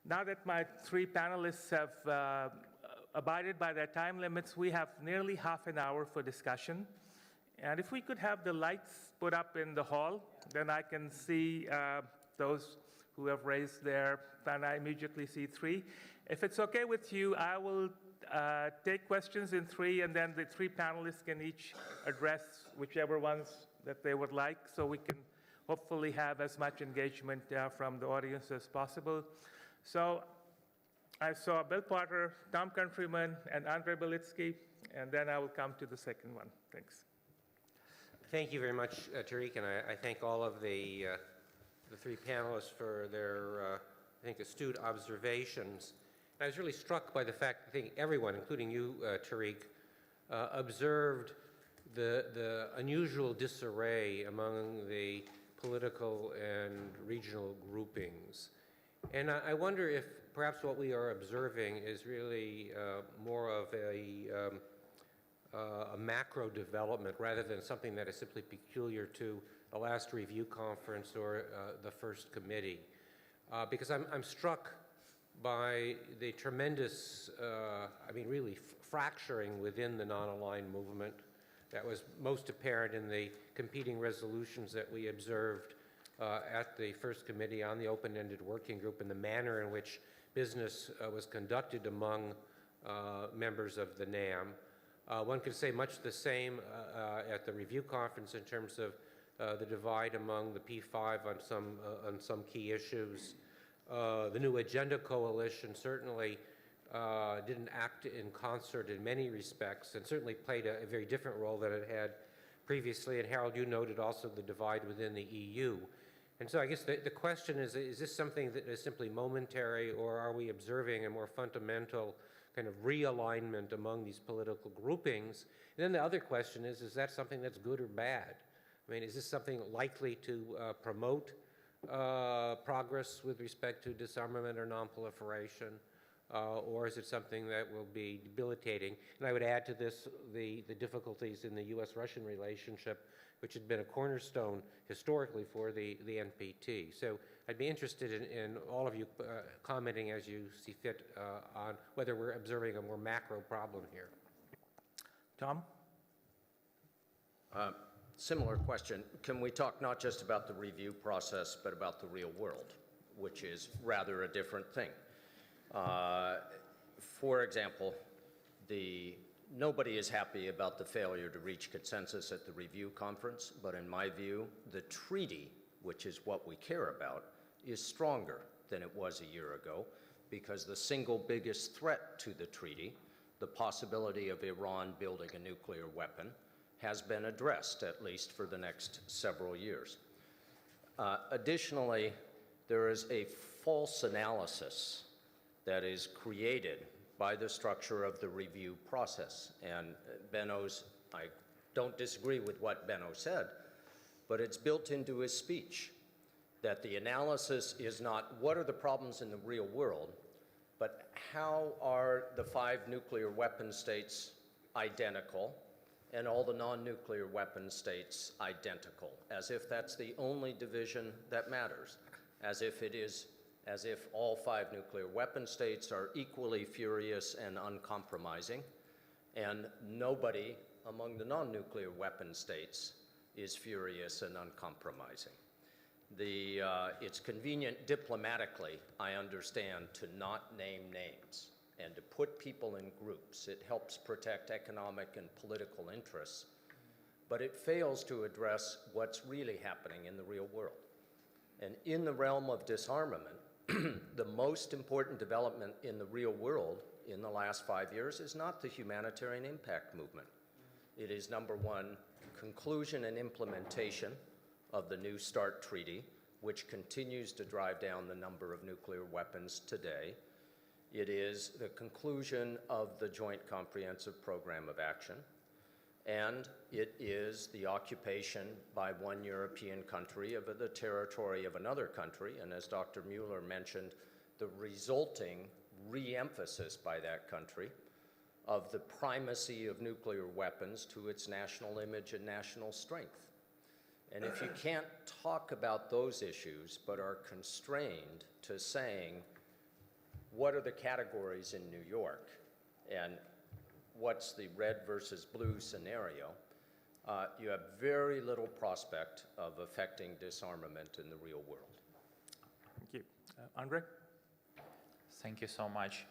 Now that my three panelists have abided by their time limits, we have nearly half an hour for discussion. And if we could have the lights put up in the hall, then I can see those who have raised their hand. I immediately see three. If it's okay with you, I will take questions in three, and then the three panelists can each address whichever ones that they would like, so we can hopefully have as much engagement from the audience as possible. So I saw Bill Potter, Tom Countryman, and Andrei Belitsky, and then I will come to the second one. Thanks. Thank you very much, Tariq, and I thank all of the three panelists for their, I think, astute observations. I was really struck by the fact, I think everyone, including you, Tariq, observed the unusual disarray among the political and regional groupings. And I wonder if perhaps what we are observing is really more of a macro development rather than something that is simply peculiar to the last review conference or the first committee. Because I'm struck by the tremendous, I mean, really fracturing within the non-aligned movement that was most apparent in the competing resolutions that we observed at the first committee on the open-ended working group and the manner in which business was conducted among members of the NAM. One could say much the same at the review conference in terms of the divide among the P5 on some key issues. The New Agenda Coalition certainly didn't act in concert in many respects and certainly played a very different role than it had previously. And Harald, you noted also the divide within the EU. And so I guess the question is this something that is simply momentary, or are we observing a more fundamental kind of realignment among these political groupings? And then the other question is that something that's good or bad? I mean, is this something likely to promote progress with respect to disarmament or non-proliferation, or is it something that will be debilitating? And I would add to this the difficulties in the U.S.-Russian relationship, which had been a cornerstone historically for the NPT. So I'd be interested in all of you commenting as you see fit on whether we're observing a more macro problem here. Tom? Similar question. Can we talk not just about the review process, but about the real world, which is rather a different thing? For example, nobody is happy about the failure to reach consensus at the review conference, but in my view, the treaty, which is what we care about, is stronger than it was a year ago, because the single biggest threat to the treaty, the possibility of Iran building a nuclear weapon, has been addressed, at least for the next several years. Additionally, there is a false analysis that is created by the structure of the review process. And I don't disagree with what Benno said, but it's built into his speech that the analysis is not what are the problems in the real world, but how are the 5 nuclear weapon states identical and all the non-nuclear weapon states identical, as if that's the only division that matters, as if all 5 nuclear weapon states are equally furious and uncompromising, and nobody among the non-nuclear weapon states is furious and uncompromising. It's convenient diplomatically, I understand, to not name names and to put people in groups. It helps protect economic and political interests, but it fails to address what's really happening in the real world. And in the realm of disarmament, the most important development in the real world in the last 5 years is not the humanitarian impact movement. It is, number one, conclusion and implementation of the New START Treaty, which continues to drive down the number of nuclear weapons today. It is the conclusion of the Joint Comprehensive Program of Action, and it is the occupation by one European country of the territory of another country, and as Dr. Müller mentioned, the resulting re-emphasis by that country of the primacy of nuclear weapons to its national image and national strength. And if you can't talk about those issues but are constrained to saying what are the categories in New York, and what's the red versus blue scenario, you have very little prospect of affecting disarmament in the real world. Thank you. Andre? Thank you so much.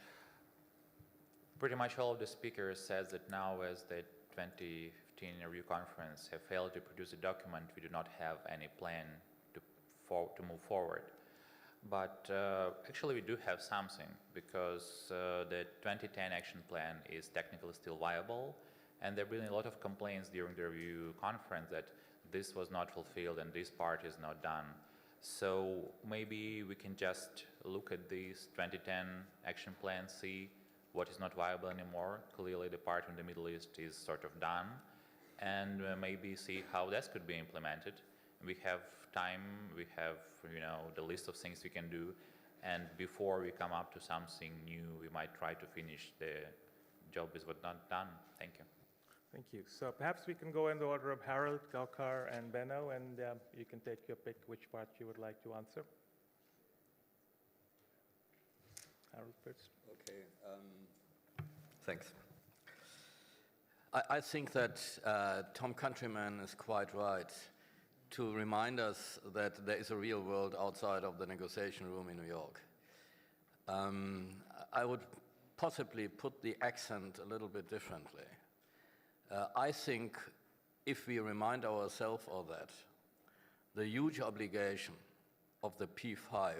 Pretty much all of the speakers said that now, as the 2015 review conference have failed to produce a document, we do not have any plan to move forward. But actually we do have something, because the 2010 action plan is technically still viable, and there have been a lot of complaints during the review conference that this was not fulfilled and this part is not done. So maybe we can just look at this 2010 action plan, see what is not viable anymore. Clearly the part in the Middle East is sort of done, and maybe see how this could be implemented. We have time, we have, the list of things we can do, and before we come up to something new, we might try to finish the job is what not done. Thank you. Thank you. So perhaps we can go in the order of Harald, Gaukhar, and Benno, and you can take your pick which part you would like to answer. Harald first. Okay. Thanks. I think that Tom Countryman is quite right to remind us that there is a real world outside of the negotiation room in New York. I would possibly put the accent a little bit differently. I think if we remind ourselves of that, the huge obligation of the P5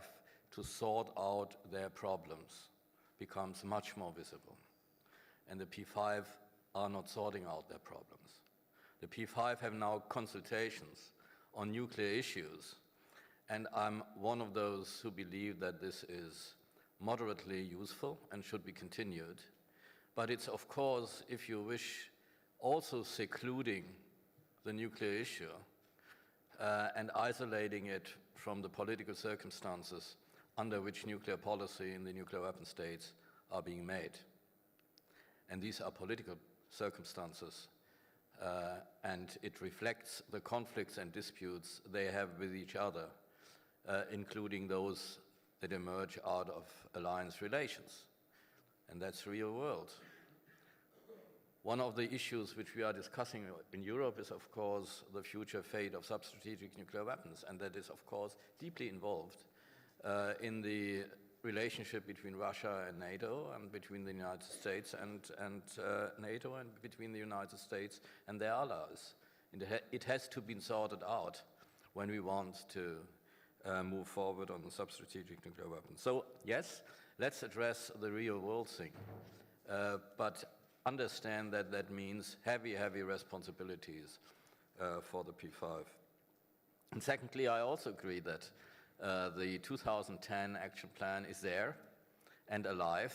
to sort out their problems becomes much more visible. And the P5 are not sorting out their problems. The P5 have now consultations on nuclear issues, and I'm one of those who believe that this is moderately useful and should be continued. But it's, of course, if you wish, also secluding the nuclear issue and isolating it from the political circumstances under which nuclear policy in the nuclear weapon states are being made. And these are political circumstances, and it reflects the conflicts and disputes they have with each other, including those that emerge out of alliance relations. And that's real world. One of the issues which we are discussing in Europe is, of course, the future fate of substrategic nuclear weapons, and that is, of course, deeply involved in the relationship between Russia and NATO, and between the United States and NATO, and between the United States and their allies. It has to be sorted out when we want to move forward on the substrategic nuclear weapons. So yes, let's address the real world thing, but understand that that means heavy, heavy responsibilities for the P5. And secondly, I also agree that the 2010 action plan is there and alive,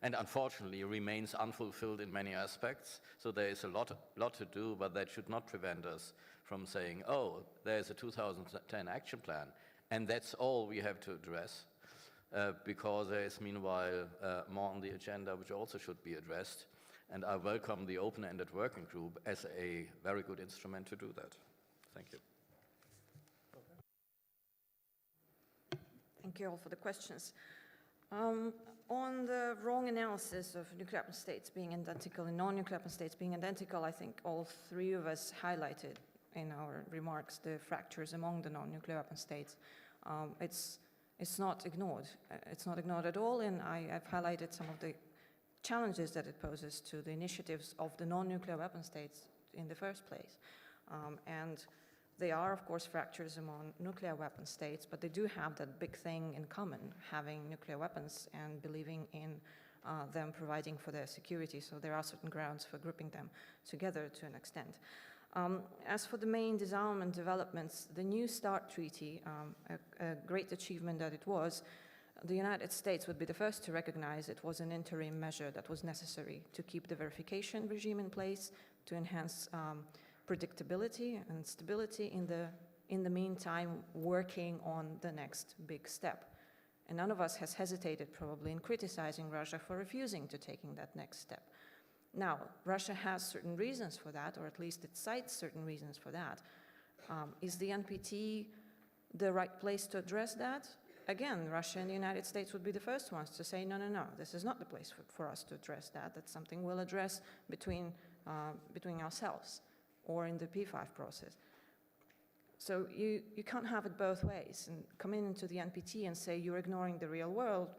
and unfortunately remains unfulfilled in many aspects. So there is a lot to do, but that should not prevent us from saying, oh, there's a 2010 action plan, and that's all we have to address, because there is meanwhile more on the agenda which also should be addressed. And I welcome the open-ended working group as a very good instrument to do that. Thank you. Thank you all for the questions. On the wrong analysis of nuclear weapon states being identical and non-nuclear weapon states being identical, I think all three of us highlighted in our remarks the fractures among the non-nuclear weapon states. It's not ignored. It's not ignored at all, and I've highlighted some of the challenges that it poses to the initiatives of the non-nuclear weapon states in the first place. And they are, of course, fractures among nuclear weapon states, but they do have that big thing in common, having nuclear weapons and believing in them providing for their security. So there are certain grounds for grouping them together to an extent. As for the main disarmament developments, the New START Treaty, a great achievement that it was, the United States would be the first to recognize it was an interim measure that was necessary to keep the verification regime in place, to enhance predictability and stability in the meantime, working on the next big step. And none of us has hesitated probably in criticizing Russia for refusing to taking that next step. Now, Russia has certain reasons for that, or at least it cites certain reasons for that. Is the NPT the right place to address that? again, Russia and the United States would be the first ones to say, no, no, no, this is not the place for us to address that. That's something we'll address between ourselves or in the P5 process. So you can't have it both ways and come into the NPT and say you're ignoring the real world,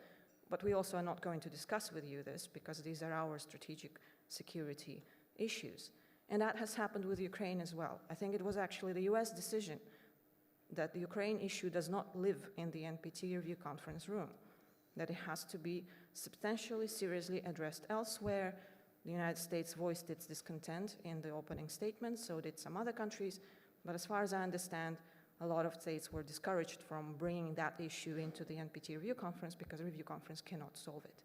but we also are not going to discuss with you this because these are our strategic security issues. And that has happened with Ukraine as well. I think it was actually the US decision that the Ukraine issue does not live in the NPT review conference room, that it has to be substantially, seriously addressed elsewhere. The United States voiced its discontent in the opening statement, so did some other countries. But as far as I understand, a lot of states were discouraged from bringing that issue into the NPT review conference because the review conference cannot solve it.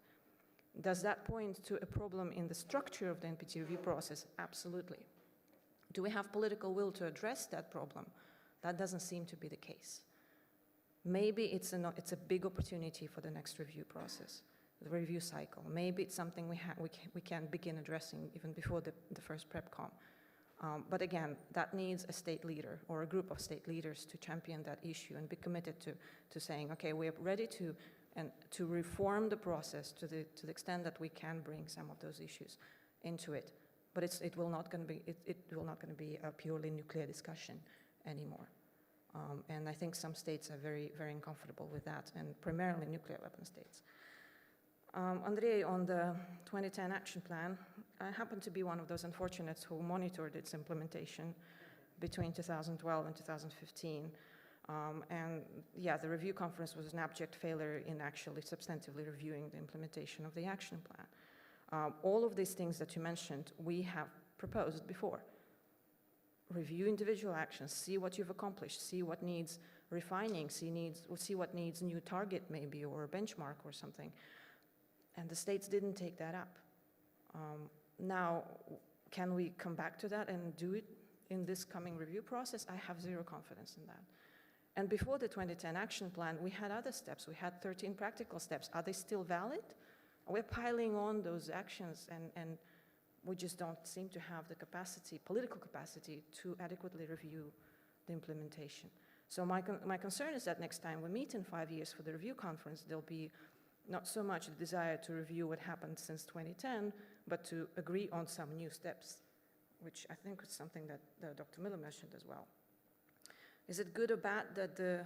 Does that point to a problem in the structure of the NPT review process? Absolutely. Do we have political will to address that problem? That doesn't seem to be the case. Maybe it's a big opportunity for the next review process, the review cycle. Maybe it's something we can begin addressing even before the first PrepCom. But again, that needs a state leader or a group of state leaders to champion that issue and be committed to saying, okay, we are ready to reform the process to the extent that we can bring some of those issues into it. But it will not going to be a purely nuclear discussion anymore. And I think some states are very, very uncomfortable with that, and primarily nuclear weapon states. Andrei, on the 2010 action plan, I happen to be one of those unfortunates who monitored its implementation between 2012 and 2015. And yeah, the review conference was an abject failure in actually substantively reviewing the implementation of the action plan. All of these things that you mentioned, we have proposed before. Review individual actions, see what you've accomplished, see what needs refining, see what needs new target maybe, or a benchmark or something. And the states didn't take that up. Now, can we come back to that and do it in this coming review process? I have zero confidence in that. And before the 2010 action plan, we had other steps. We had 13 practical steps. Are they still valid? We're piling on those actions, and we just don't seem to have the capacity, political capacity, to adequately review the implementation. So my concern is that next time we meet in 5 years for the review conference, there'll be not so much the desire to review what happened since 2010, but to agree on some new steps, which I think is something that Dr. Müller mentioned as well. Is it good or bad that the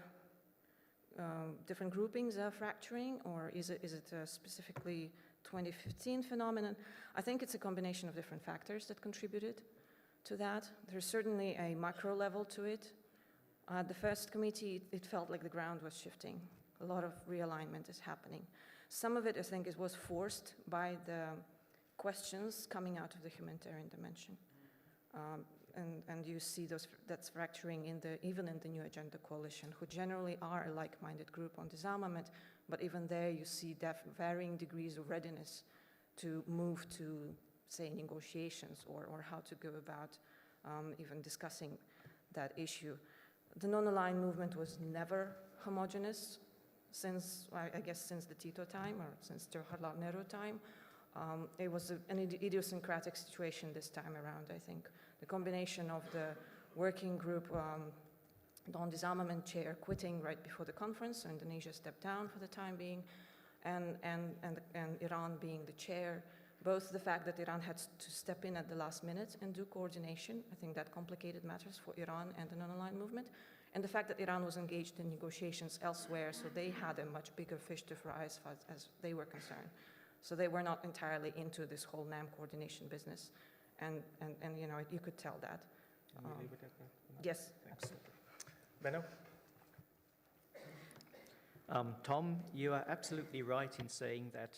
different groupings are fracturing, or is it a specifically 2015 phenomenon? I think it's a combination of different factors that contributed to that. There's certainly a macro level to it. At the first committee, it felt like the ground was shifting. A lot of realignment is happening. Some of it, I think, was forced by the questions coming out of the humanitarian dimension. And you see that's fracturing even in the New Agenda Coalition, who generally are a like-minded group on disarmament, but even there you see varying degrees of readiness to move to, say, negotiations or how to go about even discussing that issue. The non-aligned movement was never homogeneous since, I guess, since the Tito time or since the Laggner time. It was an idiosyncratic situation this time around, I think. The combination of the working group non-disarmament chair quitting right before the conference, so Indonesia stepped down for the time being, and Iran being the chair. Both the fact that Iran had to step in at the last minute and do coordination, I think that complicated matters for Iran and the non-aligned movement, and the fact that Iran was engaged in negotiations elsewhere, so they had a much bigger fish to fry as far as they were concerned. So they were not entirely into this whole NAM coordination business, and you know, you could tell that. Can we leave it at that? Yes. Absolutely. Benno? Tom, you are absolutely right in saying that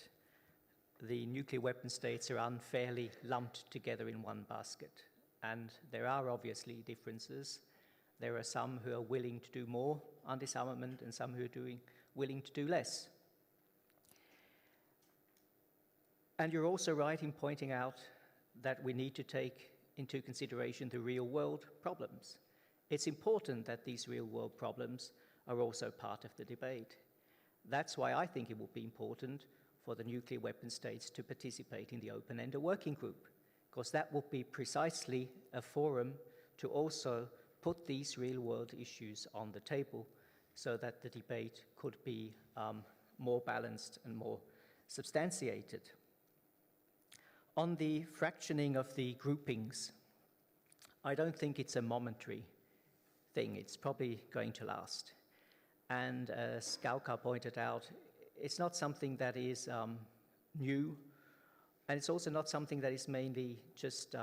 the nuclear weapon states are unfairly lumped together in one basket. And there are obviously differences. There are some who are willing to do more on disarmament and some who are willing to do less. And you're also right in pointing out that we need to take into consideration the real-world problems. It's important that these real-world problems are also part of the debate. That's why I think it will be important for the nuclear weapon states to participate in the open-ended working group, because that will be precisely a forum to also put these real-world issues on the table so that the debate could be more balanced and more substantiated. On the fractioning of the groupings, I don't think it's a momentary thing. It's probably going to last. And as Gaukhar pointed out, it's not something that is new, and it's also not something that is mainly just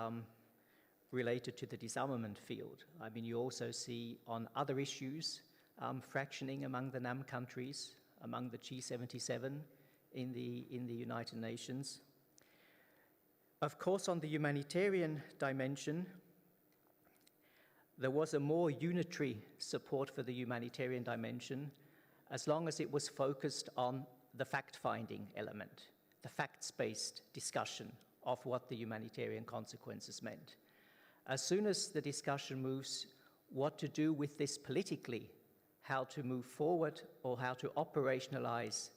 related to the disarmament field. I mean, you also see on other issues fractioning among the NAM countries, among the G77 in the United Nations. Of course, on the humanitarian dimension, there was a more unitary support for the humanitarian dimension as long as it was focused on the fact-finding element, the facts-based discussion of what the humanitarian consequences meant. As soon as the discussion moves what to do with this politically, how to move forward or how to operationalize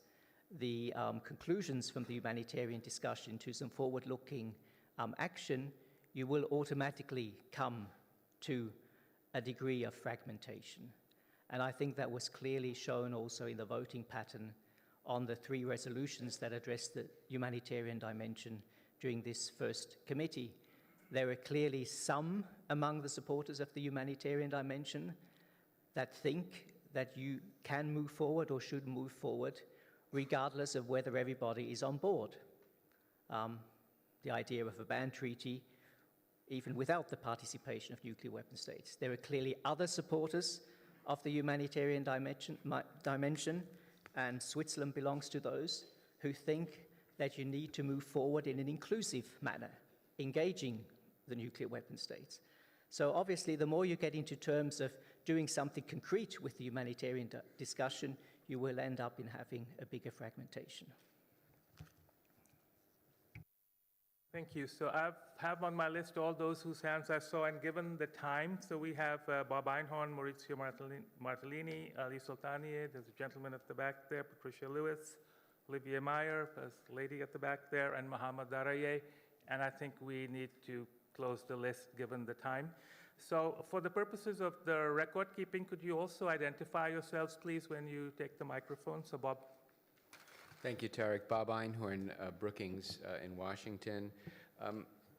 the conclusions from the humanitarian discussion to some forward-looking action, you will automatically come to a degree of fragmentation. And I think that was clearly shown also in the voting pattern on the 3 resolutions that addressed the humanitarian dimension during this first committee. There were clearly some among the supporters of the humanitarian dimension that think that you can move forward or should move forward regardless of whether everybody is on board. The idea of a ban treaty, even without the participation of nuclear weapon states. There are clearly other supporters of the humanitarian dimension, and Switzerland belongs to those who think that you need to move forward in an inclusive manner, engaging the nuclear weapon states. So obviously, the more you get into terms of doing something concrete with the humanitarian discussion, you will end up in having a bigger fragmentation. Thank you. So I have on my list all those whose hands I saw, and given the time, so we have Bob Einhorn, Maurizio Martellini, Ali Soltani, there's a gentleman at the back there, Patricia Lewis, Olivier Meyer, there's a lady at the back there, and Mohamed Daraye, and I think we need to close the list given the time. So for the purposes of the record keeping, could you also identify yourselves, please, when you take the microphone? So Bob. Thank you, Tariq. Bob Einhorn, Brookings in Washington.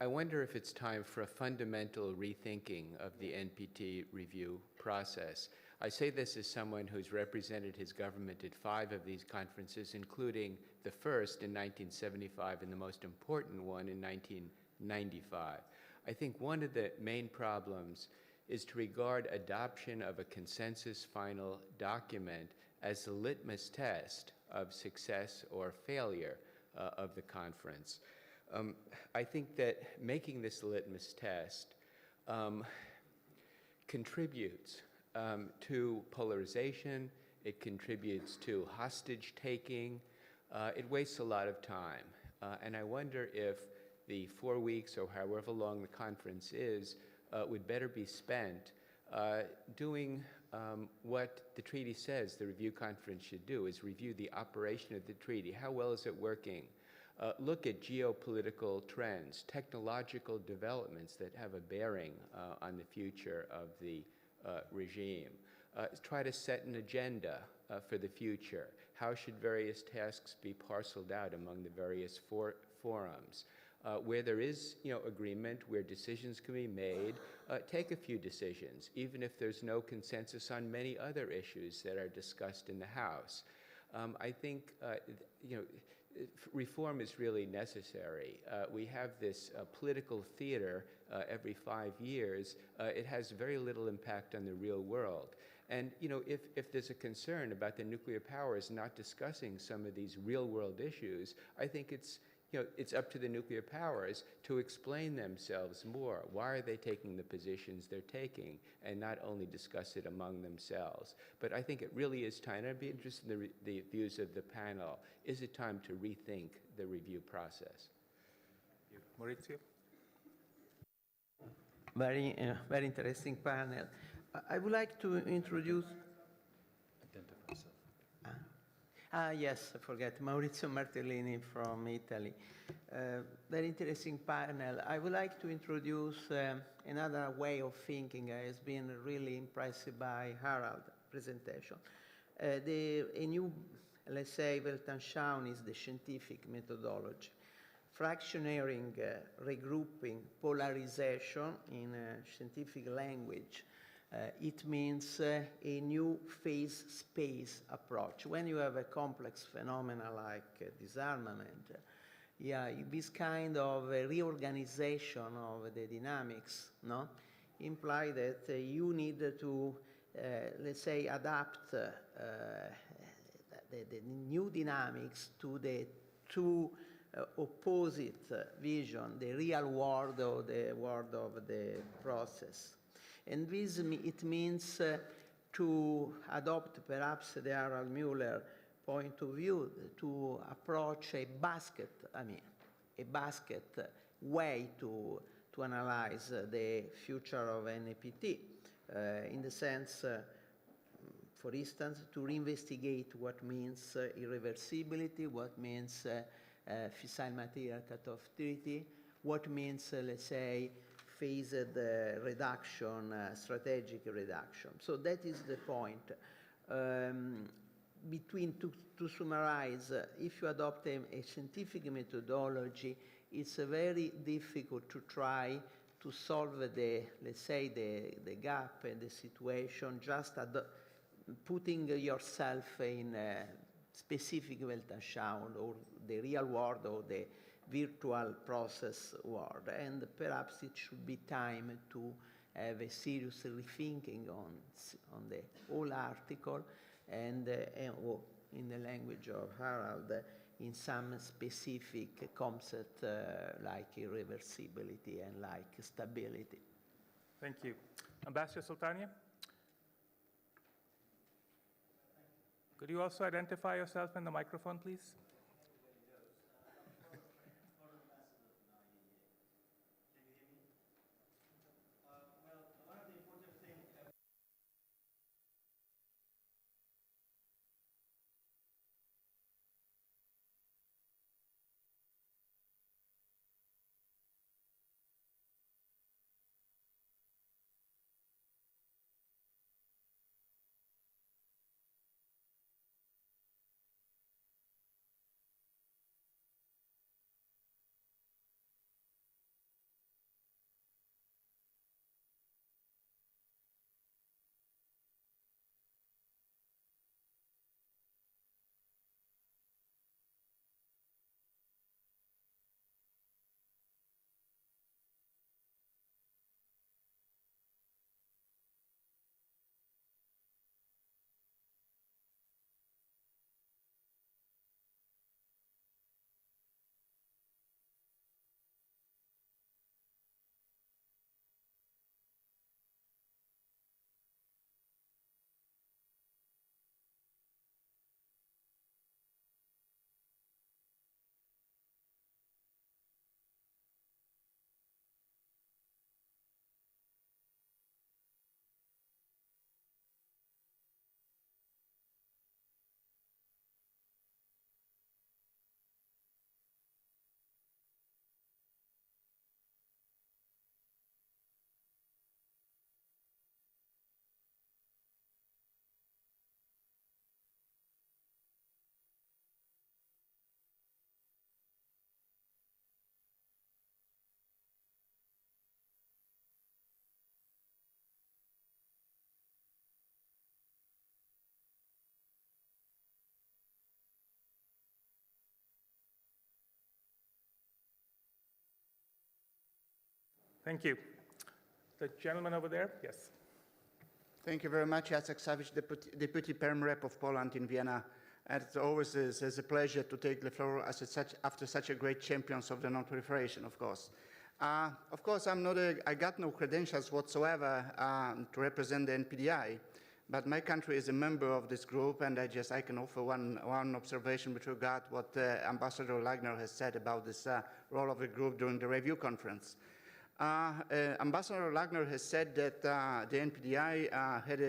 I wonder if it's time for a fundamental rethinking of the NPT review process. I say this as someone who's represented his government at 5 of these conferences, including the first in 1975 and the most important one in 1995. I think one of the main problems is to regard adoption of a consensus final document as the litmus test of success or failure of the conference. I think that making this litmus test contributes to polarization, it contributes to hostage-taking, it wastes a lot of time. And I wonder if the 4 weeks or however long the conference is would better be spent doing what the treaty says the review conference should do, is review the operation of the treaty. How well is it working? Look at geopolitical trends, technological developments that have a bearing on the future of the regime. Try to set an agenda for the future. How should various tasks be parceled out among the various forums? Where there is, agreement, where decisions can be made, take a few decisions, even if there's no consensus on many other issues that are discussed in the House. I think, reform is really necessary. We have this political theater every 5 years. It has very little impact on the real world. And, if there's a concern about the nuclear powers not discussing some of these real-world issues, I think it's up to the nuclear powers to explain themselves more. Why are they taking the positions they're taking, and not only discuss it among themselves? But I think it really is time. I'd be interested in the views of the panel. Is it time to rethink the review process? Maurizio? Very interesting panel. I would like to introduce. Yes, I forget. Maurizio Martellini from Italy. Very interesting panel. I would like to introduce another way of thinking. I has been really impressed by Harald's presentation. A new, let's say, Weltanschauung is the scientific methodology. Fractionating, regrouping, polarization in scientific language, it means a new phase-space approach. When you have a complex phenomena like disarmament, this kind of reorganization of the dynamics, no, imply that you need to, let's say, adapt the new dynamics to the two opposite vision, the real world or the world of the process. And this, it means to adopt perhaps the Harald Müller point of view, to approach a basket way to analyze the future of NPT, in the sense, for instance, to reinvestigate what means irreversibility, what means fissile material cutoff treaty, what means, let's say, phased reduction, strategic reduction. So that is the point. To summarize, if you adopt a scientific methodology, it's very difficult to try to solve the, let's say, the gap and the situation, just putting yourself in a specific Weltanschauung or the real world or the virtual process world. And perhaps it should be time to have a serious rethinking on the whole article and in the language of Harald, in some specific concept like irreversibility and like stability. Thank you. Ambassador Sultania? Could you also identify yourself in the microphone, please? Thank you. The gentleman over there, yes. Thank you very much, Jacek Savic, Deputy Perm Rep of Poland in Vienna. And it always is a pleasure to take the floor after such a great champions of the non-proliferation, of course. Of course, I got no credentials whatsoever to represent the NPDI, but my country is a member of this group, and I can offer one observation with regard to what Ambassador Laggner has said about this role of the group during the review conference. Ambassador Laggner has said that the NPDI had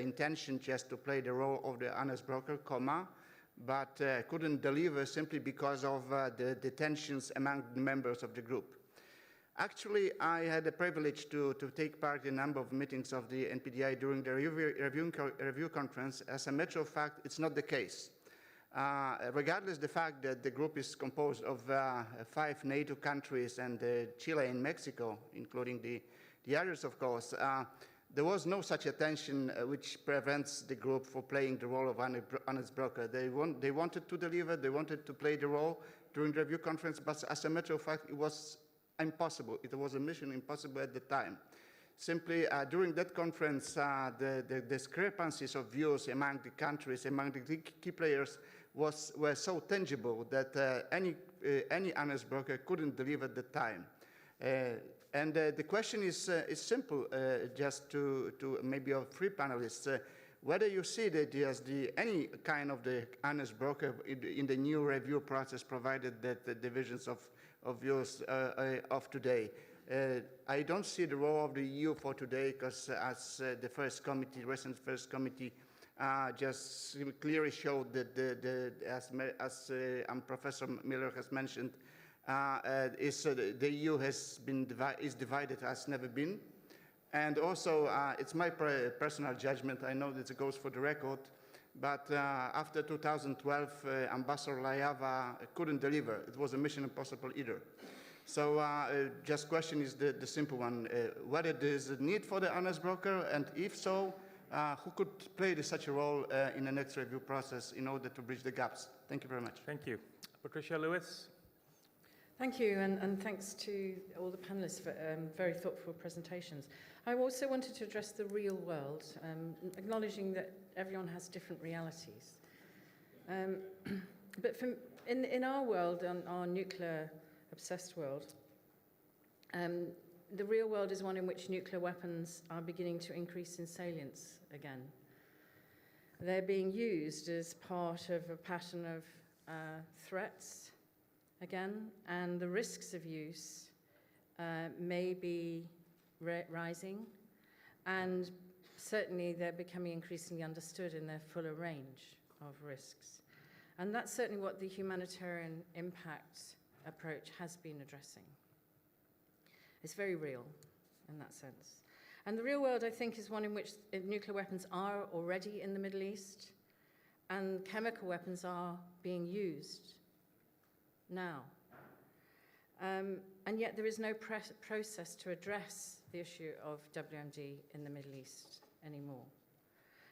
intention just to play the role of the honest broker, but couldn't deliver simply because of the tensions among the members of the group. Actually, I had the privilege to take part in a number of meetings of the NPDI during the review conference. As a matter of fact, it's not the case. Regardless the fact that the group is composed of 5 NATO countries and Chile and Mexico, including the others, of course, there was no such attention which prevents the group from playing the role of honest broker. They wanted to deliver, they wanted to play the role during the review conference, but as a matter of fact, it was impossible. It was a mission impossible at the time. Simply, during that conference, the discrepancies of views among the countries, among the key players, were so tangible that any honest broker couldn't deliver at the time. And the question is simple, just to maybe our 3 panelists, whether you see that there's any kind of the honest broker in the new review process, provided that the divisions of views of today. I don't see the role of the EU for today, because as the first committee, recent first committee, just clearly showed that as Professor Müller has mentioned, the EU is divided as never been. And also, it's my personal judgment, I know that it goes for the record, but after 2012, Ambassador Layava couldn't deliver. It was a mission impossible either. So just question is the simple one, whether there's a need for the honest broker, and if so, who could play such a role in the next review process in order to bridge the gaps? Thank you very much. Thank you. Patricia Lewis. Thank you, and thanks to all the panelists for very thoughtful presentations. I also wanted to address the real world, acknowledging that everyone has different realities. But in our world, our nuclear-obsessed world, the real world is one in which nuclear weapons are beginning to increase in salience again. They're being used as part of a pattern of threats again, and the risks of use may be rising, and certainly they're becoming increasingly understood in their fuller range of risks. And that's certainly what the humanitarian impact approach has been addressing. It's very real in that sense. And the real world, I think, is one in which nuclear weapons are already in the Middle East, and chemical weapons are being used now. And yet there is no process to address the issue of WMD in the Middle East anymore.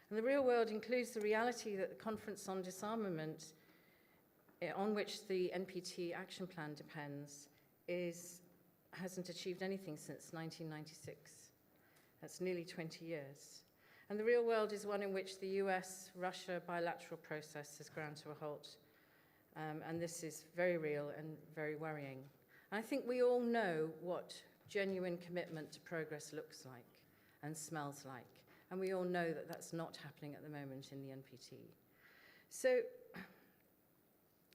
And the real world includes the reality that the Conference on Disarmament, on which the NPT action plan depends, hasn't achieved anything since 1996. That's nearly 20 years. And the real world is one in which the US-Russia bilateral process has ground to a halt. And this is very real and very worrying. And I think we all know what genuine commitment to progress looks like and smells like. And we all know that that's not happening at the moment in the NPT. So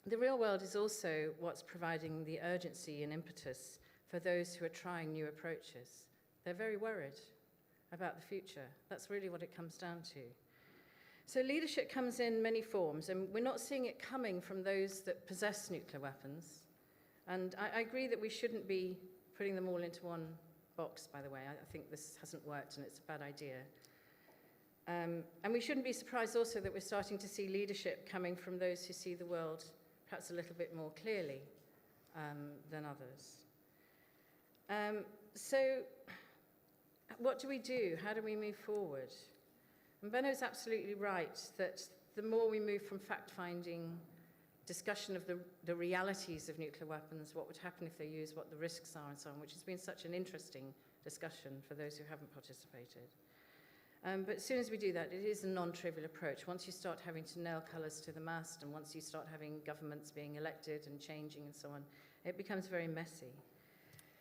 the real world is also what's providing the urgency and impetus for those who are trying new approaches. They're very worried about the future. That's really what it comes down to. So leadership comes in many forms, and we're not seeing it coming from those that possess nuclear weapons. And I agree that we shouldn't be putting them all into one box, by the way. I think this hasn't worked and it's a bad idea. And we shouldn't be surprised also that we're starting to see leadership coming from those who see the world perhaps a little bit more clearly than others. So what do we do? How do we move forward? And Benno's absolutely right that the more we move from fact-finding discussion of the realities of nuclear weapons, what would happen if they're used, what the risks are and so on, which has been such an interesting discussion for those who haven't participated. But as soon as we do that, it is a non-trivial approach. Once you start having to nail colours to the mast, and once you start having governments being elected and changing and so on, it becomes very messy.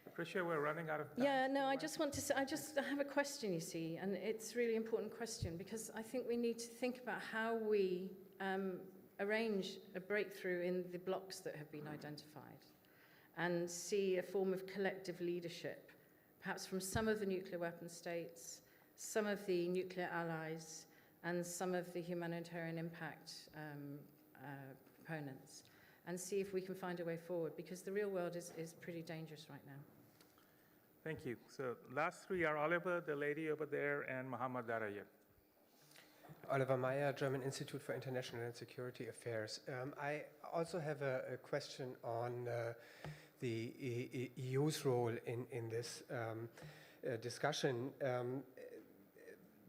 Patricia, we're running out of time. Yeah, no, I just want to say, I have a question, you see, and it's a really important question, because I think we need to think about how we arrange a breakthrough in the blocks that have been identified and see a form of collective leadership, perhaps from some of the nuclear weapon states, some of the nuclear allies, and some of the humanitarian impact proponents, and see if we can find a way forward, because the real world is pretty dangerous right now. Thank you. So last three are Oliver, the lady over there, and Mohammed Daraya. Oliver Meyer, German Institute for International and Security Affairs. I also have a question on the EU's role in this discussion.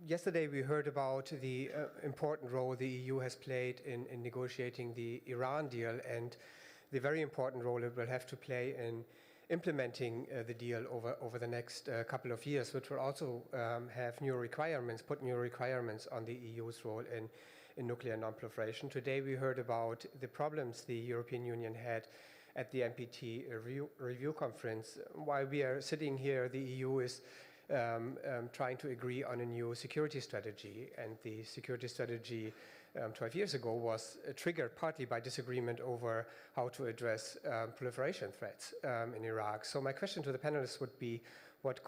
Yesterday we heard about the important role the EU has played in negotiating the Iran deal and the very important role it will have to play in implementing the deal over the next couple of years, which will also have new requirements, put new requirements on the EU's role in nuclear non-proliferation. Today we heard about the problems the European Union had at the NPT review conference. While we are sitting here, the EU is trying to agree on a new security strategy, and the security strategy 12 years ago was triggered partly by disagreement over how to address proliferation threats in Iraq. So my question to the panelists would be, what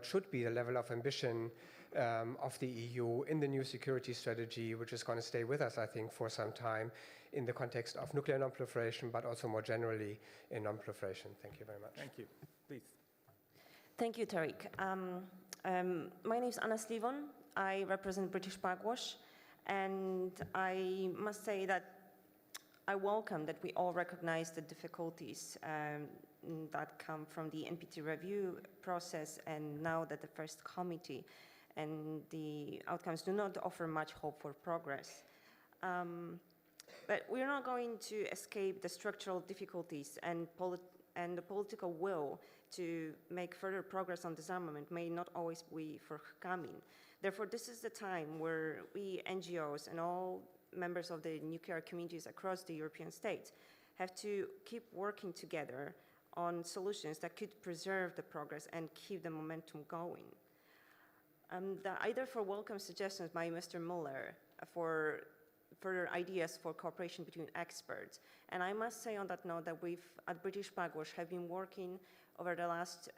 should be the level of ambition of the EU in the new security strategy, which is going to stay with us, I think, for some time in the context of nuclear non-proliferation, but also more generally in non-proliferation. Thank you very much. Thank you. Please. Thank you, Tariq. My name is Anna Slivon. I represent British Pugwash, and I must say that I welcome that we all recognize the difficulties that come from the NPT review process, and now that the first committee and the outcomes do not offer much hope for progress. But we're not going to escape the structural difficulties, and the political will to make further progress on disarmament may not always be forthcoming. Therefore, this is the time where we NGOs and all members of the nuclear communities across the European states have to keep working together on solutions that could preserve the progress and keep the momentum going. I therefore welcome suggestions by Mr. Müller for further ideas for cooperation between experts. And I must say on that note that we've, at British Pugwash, have been working over the last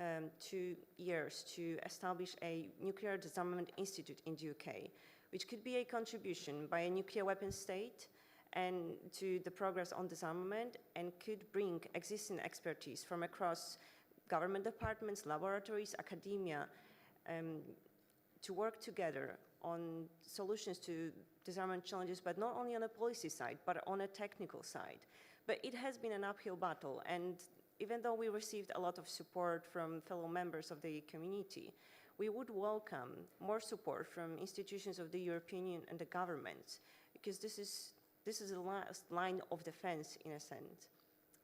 2 years to establish a nuclear disarmament institute in the UK, which could be a contribution by a nuclear weapon state and to the progress on disarmament, and could bring existing expertise from across government departments, laboratories, academia, to work together on solutions to disarmament challenges, but not only on a policy side, but on a technical side. But it has been an uphill battle, and even though we received a lot of support from fellow members of the community, we would welcome more support from institutions of the European Union and the governments, because this is the last line of defense, in a sense.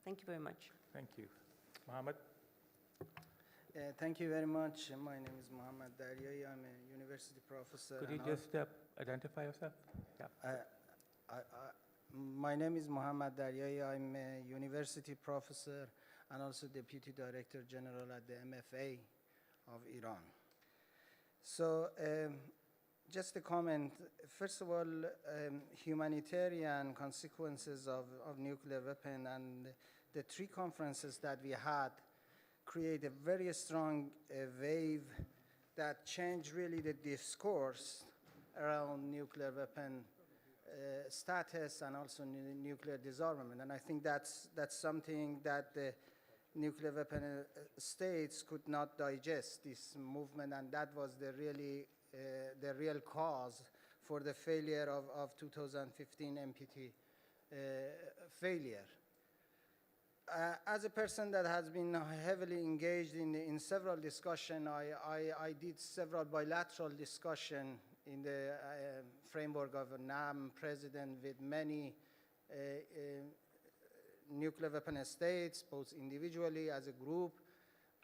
Thank you very much. Thank you. Mohammed? Thank you very much. My name is Mohammed Daryai. I'm a university professor. Could you just identify yourself? Yeah. My name is Mohammed Daryai. I'm a university professor and also Deputy Director General at the MFA of Iran. So just a comment. First of all, humanitarian consequences of nuclear weapon and the 3 conferences that we had create a very strong wave that changed really the discourse around nuclear weapon status and also nuclear disarmament. And I think that's something that the nuclear weapon states could not digest, this movement, and that was the real cause for the failure of 2015 NPT failure. As a person that has been heavily engaged in several discussions, I did several bilateral discussions in the framework of a NAM president with many nuclear weapon states, both individually as a group.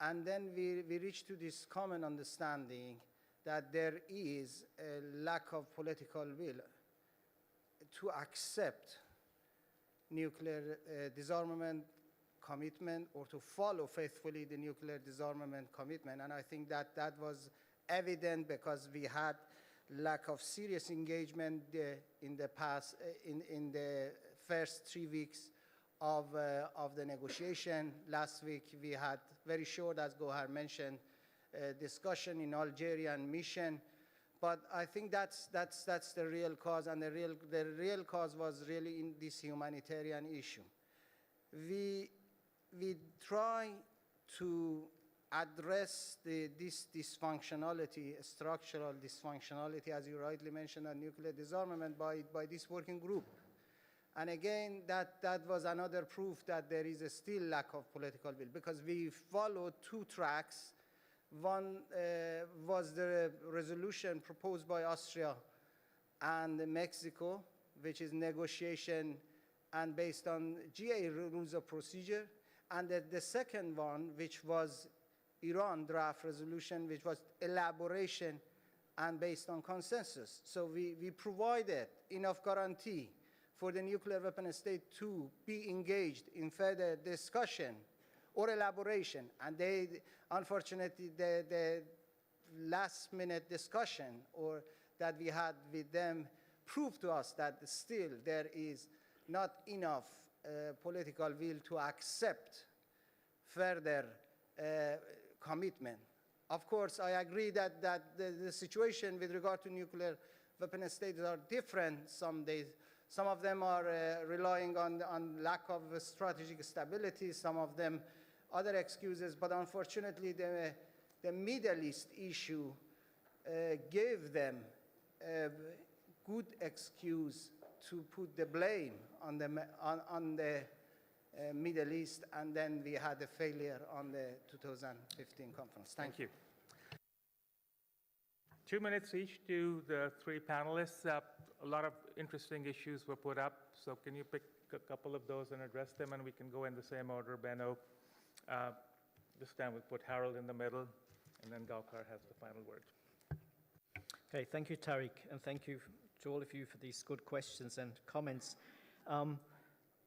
And then we reached to this common understanding that there is a lack of political will to accept nuclear disarmament commitment or to follow faithfully the nuclear disarmament commitment. And I think that was evident because we had lack of serious engagement in the past, in the first 3 weeks of the negotiation. Last week we had very short, as Gaukhar mentioned, discussion in Algerian mission. But I think that's the real cause, and the real cause was really in this humanitarian issue. We try to address this dysfunctionality, structural dysfunctionality, as you rightly mentioned, and nuclear disarmament by this working group. And again, that was another proof that there is still lack of political will, because we followed two tracks. One was the resolution proposed by Austria and Mexico, which is negotiation and based on GA rules of procedure. And the second one, which was Iran draft resolution, which was elaboration and based on consensus. So we provided enough guarantee for the nuclear weapon state to be engaged in further discussion or elaboration. And they, unfortunately, the last minute discussion or that we had with them proved to us that still there is not enough political will to accept further commitment. Of course, I agree that the situation with regard to nuclear weapon states are different some days. Some of them are relying on lack of strategic stability, some of them other excuses, but unfortunately the Middle East issue gave them a good excuse to put the blame on the Middle East, and then we had a failure on the 2015 conference. Thank you. 2 minutes each to the three panelists. A lot of interesting issues were put up, so can you pick a couple of those and address them, and we can go in the same order. Benno, this time we'll put Harald in the middle, and then Gaukhar has the final word. Okay, thank you, Tariq, and thank you to all of you for these good questions and comments.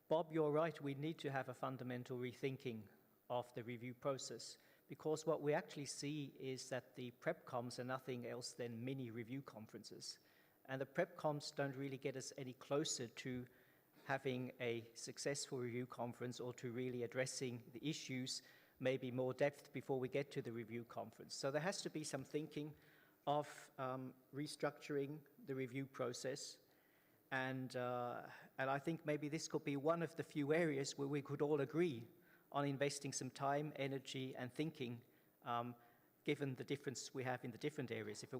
Bob, you're right, we need to have a fundamental rethinking of the review process, because what we actually see is that the prep comms are nothing else than mini review conferences. And the prep comms don't really get us any closer to having a successful review conference or to really addressing the issues, maybe more depth before we get to the review conference. So there has to be some thinking of restructuring the review process. And I think maybe this could be one of the few areas where we could all agree on investing some time, energy, and thinking, given the difference we have in the different areas. If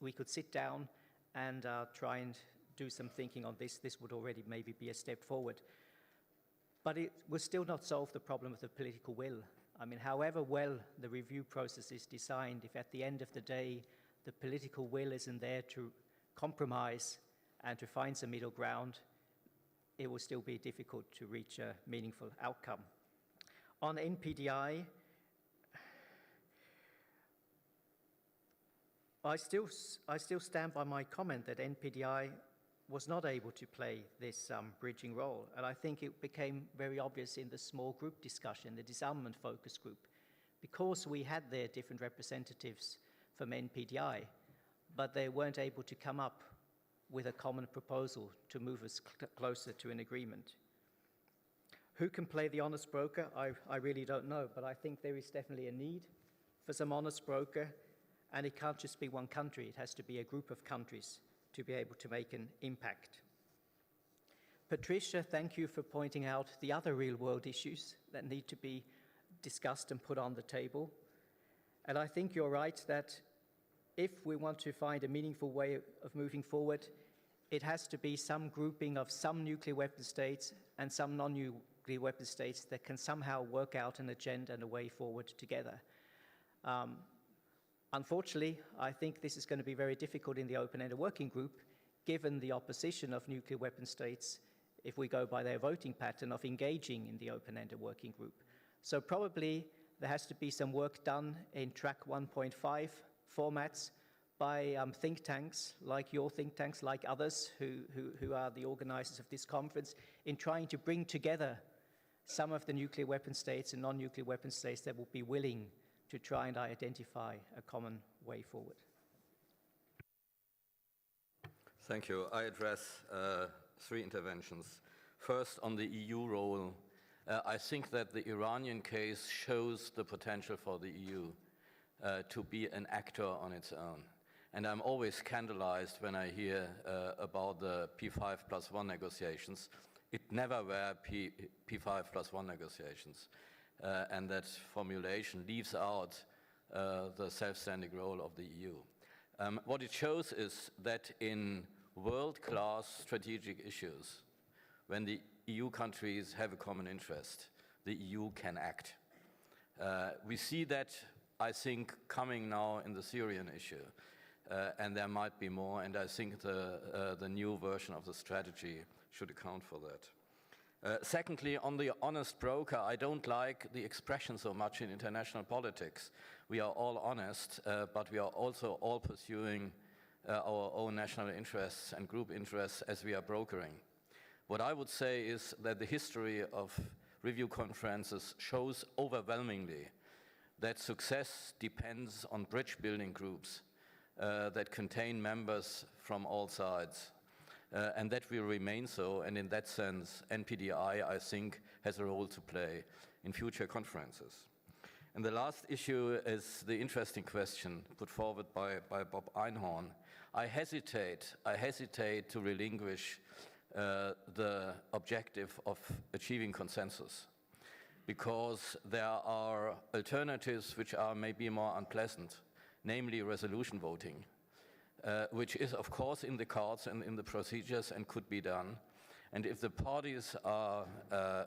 we could sit down and try and do some thinking on this, this would already maybe be a step forward. But it will still not solve the problem of the political will. I mean, however well the review process is designed, if at the end of the day the political will isn't there to compromise and to find some middle ground, it will still be difficult to reach a meaningful outcome. On NPDI, I still stand by my comment that NPDI was not able to play this bridging role. And I think it became very obvious in the small group discussion, the disarmament focus group, because we had there different representatives from NPDI, but they weren't able to come up with a common proposal to move us closer to an agreement. Who can play the honest broker? I really don't know, but I think there is definitely a need for some honest broker, and it can't just be one country. It has to be a group of countries to be able to make an impact. Patricia, thank you for pointing out the other real-world issues that need to be discussed and put on the table. And I think you're right that if we want to find a meaningful way of moving forward, it has to be some grouping of some nuclear weapon states and some non-nuclear weapon states that can somehow work out an agenda and a way forward together. Unfortunately, I think this is going to be very difficult in the open-ended working group, given the opposition of nuclear weapon states, if we go by their voting pattern of engaging in the open-ended working group. So probably there has to be some work done in track 1.5 formats by think tanks, like your think tanks, like others who are the organizers of this conference, in trying to bring together some of the nuclear weapon states and non-nuclear weapon states that will be willing to try and identify a common way forward. Thank you. I address three interventions. First, on the EU role, I think that the Iranian case shows the potential for the EU to be an actor on its own. And I'm always scandalized when I hear about the P5+1 negotiations. It never were P5+1 negotiations. and that formulation leaves out the self-standing role of the EU. What it shows is that in world-class strategic issues, when the EU countries have a common interest, the EU can act. We see that, I think, coming now in the Syrian issue, and there might be more, and I think the new version of the strategy should account for that. Secondly, on the honest broker, I don't like the expression so much in international politics. We are all honest, but we are also all pursuing our own national interests and group interests as we are brokering. What I would say is that the history of review conferences shows overwhelmingly that success depends on bridge-building groups that contain members from all sides, and that will remain so, and in that sense, NPDI, I think, has a role to play in future conferences. And the last issue is the interesting question put forward by Bob Einhorn. I hesitate to relinquish the objective of achieving consensus, because there are alternatives which are maybe more unpleasant, namely resolution voting, which is of course in the cards and in the procedures and could be done. And if the parties are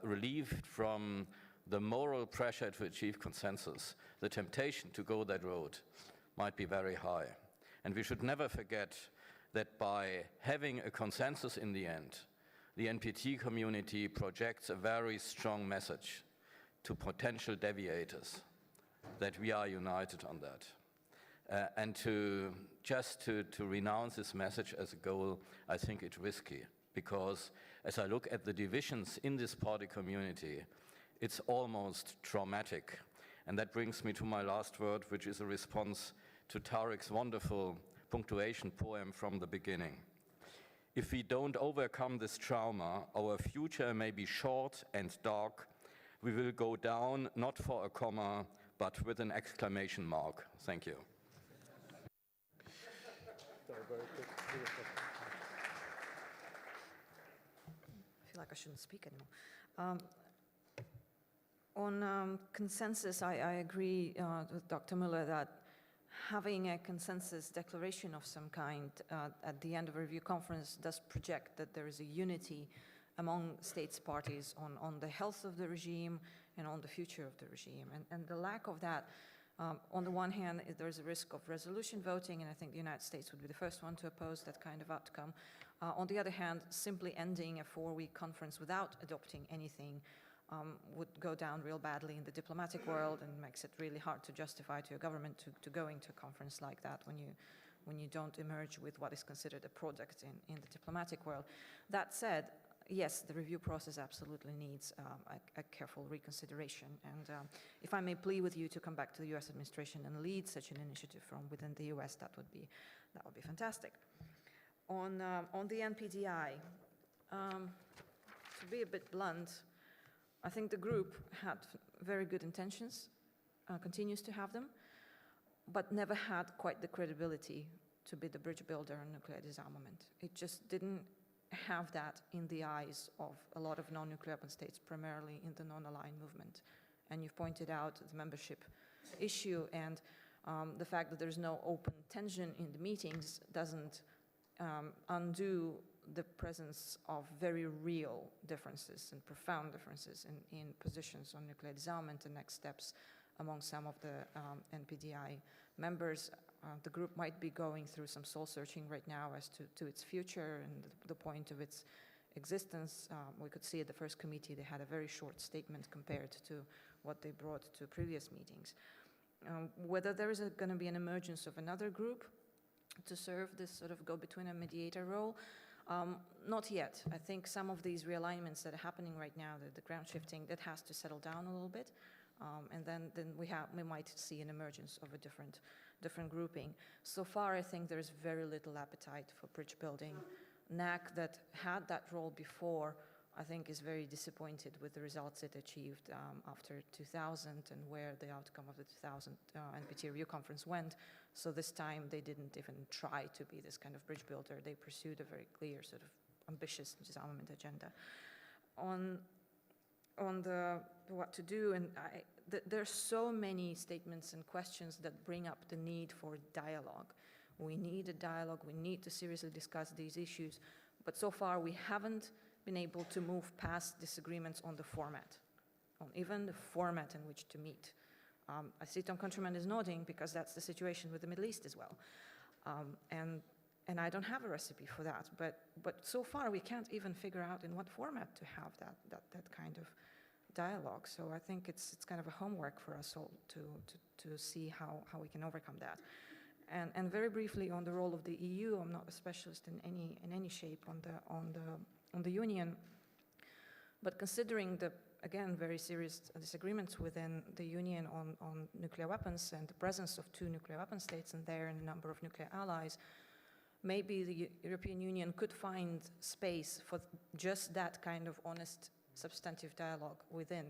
relieved from the moral pressure to achieve consensus, the temptation to go that road might be very high. And we should never forget that by having a consensus in the end, the NPT community projects a very strong message to potential deviators that we are united on that. And to renounce this message as a goal, I think it's risky, because as I look at the divisions in this party community, it's almost traumatic. And that brings me to my last word, which is a response to Tariq's wonderful punctuation poem from the beginning. If we don't overcome this trauma, our future may be short and dark. We will go down not for a comma, but with an exclamation mark. Thank you. I feel like I shouldn't speak anymore. On consensus, I agree with Dr. Müller that having a consensus declaration of some kind at the end of a review conference does project that there is a unity among states parties on the health of the regime and on the future of the regime. And the lack of that, on the one hand, there's a risk of resolution voting, and I think the United States would be the first one to oppose that kind of outcome. On the other hand, simply ending a 4-week conference without adopting anything would go down real badly in the diplomatic world and makes it really hard to justify to your government to going to a conference like that when you don't emerge with what is considered a product in the diplomatic world. That said, yes, the review process absolutely needs a careful reconsideration. And if I may plead with you to come back to the U.S. administration and lead such an initiative from within the U.S., that would be fantastic. On the NPDI, to be a bit blunt, I think the group had very good intentions, continues to have them, but never had quite the credibility to be the bridge builder on nuclear disarmament. It just didn't have that in the eyes of a lot of non-nuclear weapon states, primarily in the non-aligned movement. And you've pointed out the membership issue, and the fact that there's no open tension in the meetings doesn't undo the presence of very real differences and profound differences in positions on nuclear disarmament and next steps among some of the NPDI members. The group might be going through some soul-searching right now as to its future and the point of its existence. We could see at the first committee they had a very short statement compared to what they brought to previous meetings. Whether there is going to be an emergence of another group to serve this sort of go-between and mediator role, not yet. I think some of these realignments that are happening right now, the ground shifting, that has to settle down a little bit, and then we might see an emergence of a different grouping. So far, I think there's very little appetite for bridge building. NAC, that had that role before, I think is very disappointed with the results it achieved after 2000 and where the outcome of the 2000 NPT review conference went. So this time they didn't even try to be this kind of bridge builder. They pursued a very clear sort of ambitious disarmament agenda. On what to do, and there's so many statements and questions that bring up the need for dialogue. We need a dialogue, we need to seriously discuss these issues, but so far we haven't been able to move past disagreements on the format, on even the format in which to meet. I see Tom Countryman is nodding because that's the situation with the Middle East as well. And I don't have a recipe for that, but so far we can't even figure out in what format to have that kind of dialogue. So I think it's kind of a homework for us all to see how we can overcome that. And very briefly on the role of the EU, I'm not a specialist in any shape on the Union, but considering the, again, very serious disagreements within the Union on nuclear weapons and the presence of 2 nuclear weapon states and there and a number of nuclear allies, maybe the European Union could find space for just that kind of honest, substantive dialogue within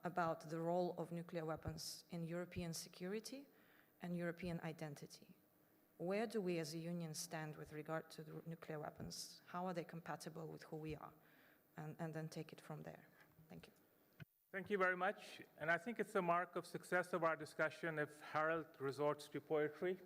about the role of nuclear weapons in European security and European identity. Where do we as a union stand with regard to the nuclear weapons? How are they compatible with who we are? And then take it from there. Thank you. Thank you very much. And I think it's a mark of success of our discussion if Harald resorts to poetry.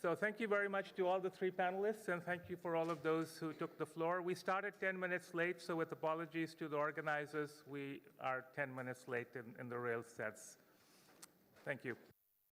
So thank you very much to all the 3 panelists, and thank you for all of those who took the floor. We started 10 minutes late, so with apologies to the organizers, we are 10 minutes late in the real sense. Thank you.